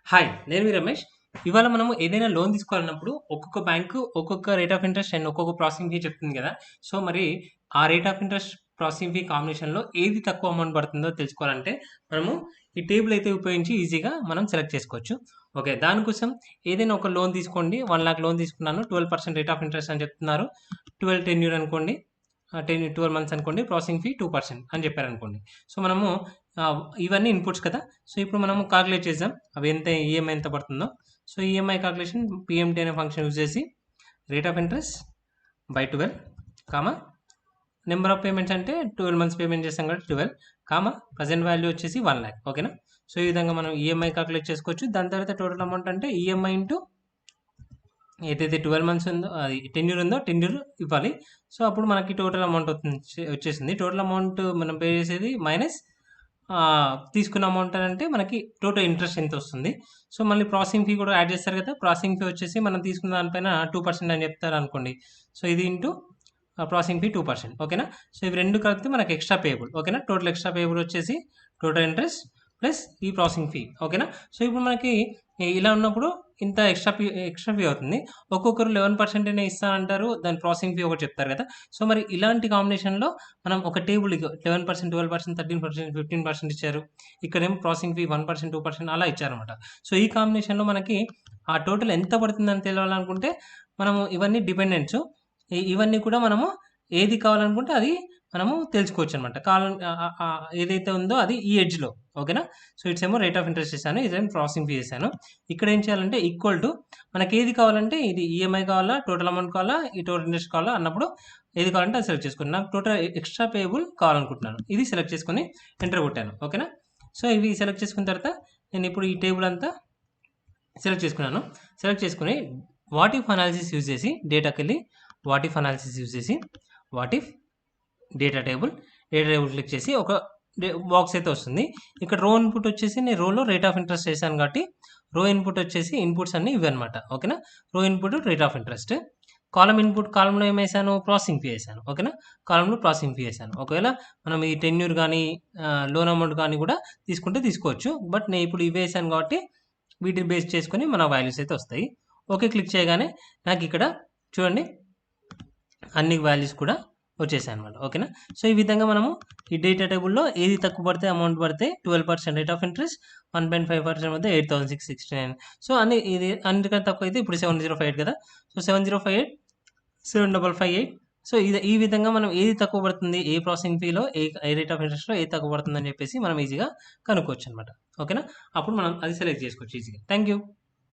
Hi! నేను మీ రమేష్. ఇవాళ మనము ఏదైనా లోన్ తీసుకోవాలన్నప్పుడు ఒక్కొక్క బ్యాంకు ఒక్కొక్క రేట్ ఆఫ్ ఇంట్రెస్ట్ అండ్ ఒక్కొక్క ప్రాసెసింగ్ ఫీ చెప్తుంది గదా! సో, మరి ఆ rate of interest, processing fee కాంబినేషన్‌లో ఏది తక్కువ అమౌంట్ పడుతుందో తెలుసుకోవాలంటే, మనము ఈ టేబుల్ అయితే ఉపయోగించి ఈజీగా మనం సెలెక్ట్ చేసుకోవచ్చు. ఓకే. దానికోసం ఏదైనా ఒక లోన్ తీసుకోండి. 1,00,000 లోన్ తీసుకున్నాను. 12% రేట్ ఆఫ్ ఇంట్రెస్ట్ అని చెప్తున్నారు. 12 టెన్యూర్ అనుకోండి. 12 మంత్స్ అనుకోండి. ప్రాసెసింగ్ ఫీ 2% అని చెప్పారనుకోండి. సో, మనము ఇవన్నీ ఇన్‌పుట్స్ కదా! సో, ఇప్పుడు మనము కాలిక్యులేట్ చేద్దాం. అవి ఎంత ఈఎంఐ ఎంత పడుతుందో. సో, ఈఎంఐ కాలిక్యులేషన్ పీఎంటీ అనే ఫంక్షన్ యూజ్ చేసి rate of interest by 12 comma number of payments అంటే 12 మంత్స్ పేమెంట్ చేస్తాం కాబట్టి 12 కామా ప్రెజెంట్ వాల్యూ వచ్చేసి 1,00,000 ఓకేనా? సో, ఈ విధంగా మనం ఈఎంఐ కాలిక్యులేట్ చేసుకోవచ్చు. దాని తర్వాత టోటల్ అమౌంట్ అంటే ఈఎంఐ ఇంటూ ఏదైతే 12 మంత్స్ ఉందో అది టెన్యూర్ ఉందో టెన్యూర్ ఇవ్వాలి. సో, అప్పుడు మనకి టోటల్ అమౌంట్ వచ్చేసింది. టోటల్ అమౌంట్ మనం పే చేసేది మైనస్ తీసుకున్న అమౌంట్ అంటే మనకి టోటల్ ఇంట్రెస్ట్ ఎంత వస్తుంది. సో, మళ్ళీ ప్రాసెసింగ్ ఫీ కూడా యాడ్ చేస్తారు కదా! ప్రాసెసింగ్ ఫీ వచ్చేసి మనం తీసుకున్న దానిపైన 2% అని చెప్తారనుకోండి. సో, ఇది ఇంటూ ప్రాసెసింగ్ ఫీ 2% ఓకేనా? సో, ఇవి 2 కలిపితే మనకి ఎక్స్‌ట్రా పేయబుల్ ఓకేనా? టోటల్ ఎక్స్‌ట్రా పేయబుల్ వచ్చేసి టోటల్ ఇంట్రెస్ట్ ప్లస్ ఈ ప్రాసెసింగ్ ఫీ ఓకేనా? సో, ఇప్పుడు మనకి ఇలా ఉన్నప్పుడు ఇంత ఎక్స్‌ట్రా ఫీ అవుతుంది. ఒక్కొక్కరు 11% ఇస్తానంటారు. దాని ప్రాసెసింగ్ ఫీ ఒకటి చెప్తారు కదా! సో, మరి ఇలాంటి కాంబినేషన్‌లో మనం ఒక టేబుల్ 11%, 12%, 13%, 15% ఇచ్చారు. ఇక్కడేమో ప్రాసెసింగ్ ఫీ 1%, 2% అలా ఇచ్చారనమాట. సో, ఈ కాంబినేషన్‌లో మనకి ఆ టోటల్ ఎంత పడుతుందని తెలవాలనుకుంటే మనము ఇవన్నీ డిపెండెంట్స్. ఇవన్నీ కూడా మనము ఏది కావాలనుకుంటే అది మనము తెలుసుకోవచ్చనమాట. ఏదైతే ఉందో అది ఈ ఎడ్జ్‌లో ఓకేనా? సో, ఇట్సేమో రేట్ ఆఫ్ ఇంట్రెస్ట్ చేశాను. ఇదేమో ప్రాసెసింగ్ ఫీ చేశాను. ఇక్కడ ఏం చేయాలంటే ఈక్వల్ టు మనకేది కావాలంటే ఇది ఈఎంఐ కావాలా, టోటల్ అమౌంట్ కావాలా, ఈ టోటల్ ఇంట్రెస్ట్ కావాలా అన్నప్పుడు ఏది కావాలంటే అది సెలెక్ట్ చేసుకోండి. నాకు టోటల్ ఎక్స్‌ట్రా పేయబుల్ కావాలనుకుంటున్నాను. ఇది సెలెక్ట్ చేసుకొని ఎంటర్ కొట్టాను. ఓకేనా? సో, ఇవి సెలెక్ట్ చేసుకున్న తర్వాత నేను ఇప్పుడు ఈ టేబుల్ అంతా సెలెక్ట్ చేసుకున్నాను. సెలెక్ట్ చేసుకొని వాట్ ఇఫ్ అనాలిసిస్ యూజ్ చేసి డేటాకెళ్ళి వాట్ ఇఫ్ అనాలిసిస్ యూజ్ చేసి what if data table click చేసి ఒక బాక్స్ అయితే వస్తుంది. ఇక్కడ రో ఇన్పుట్ వచ్చేసి నేను రోలో రేట్ ఆఫ్ ఇంట్రెస్ట్ చేశాను కాబట్టి రో ఇన్పుట్ వచ్చేసి ఇన్పుట్స్ అన్నీ ఇవన్నమాట. ఓకేనా? రో input rate of interest. Column input కాలమ్‌లో ఏమేసాను ప్రాసెసింగ్ ఫీ ఏసాను. ఓకేనా? కాలమ్‌లో ప్రాసెసింగ్ ఫీ ఏసాను. ఒకవేళ మనం ఈ టెన్యూర్ గానీ లోన్ అమౌంట్ గానీ కూడా తీసుకుంటే తీసుకోవచ్చు. బట్ నేను ఇప్పుడు ఇవి వేసాను కాబట్టి వీటిని బేస్ చేసుకొని మన వాల్యూస్ అయితే వస్తాయి. ఓకే క్లిక్ చేయగానే నాకు ఇక్కడ చూడండి అన్ని వాల్యూస్ కూడా వచ్చేసాయన్నమాట. ఓకేనా? సో, ఈ విధంగా మనము ఈ డేటా టేబుల్‌లో ఏది తక్కువ పడితే అమౌంట్ పడితే 12% రేట్ ఆఫ్ ఇంట్రెస్ట్, 1.5% వద్ద 8,669 సో, అన్నిటికన్నా తక్కువ అయితే ఇప్పుడు 7058 కదా! సో, 7058, 7558 సో, ఈ విధంగా మనం ఏది తక్కువ పడుతుంది, ఏ ప్రాసెసింగ్ ఫీలో, ఏ రేట్ ఆఫ్ ఇంట్రెస్ట్‌లో ఏది తక్కువ పడుతుందని చెప్పేసి మనం ఈజీగా కనుక్కోవచ్చనమాట. ఓకేనా? అప్పుడు మనం అది సెలెక్ట్ చేసుకోవచ్చు ఈజీగా. Thank you.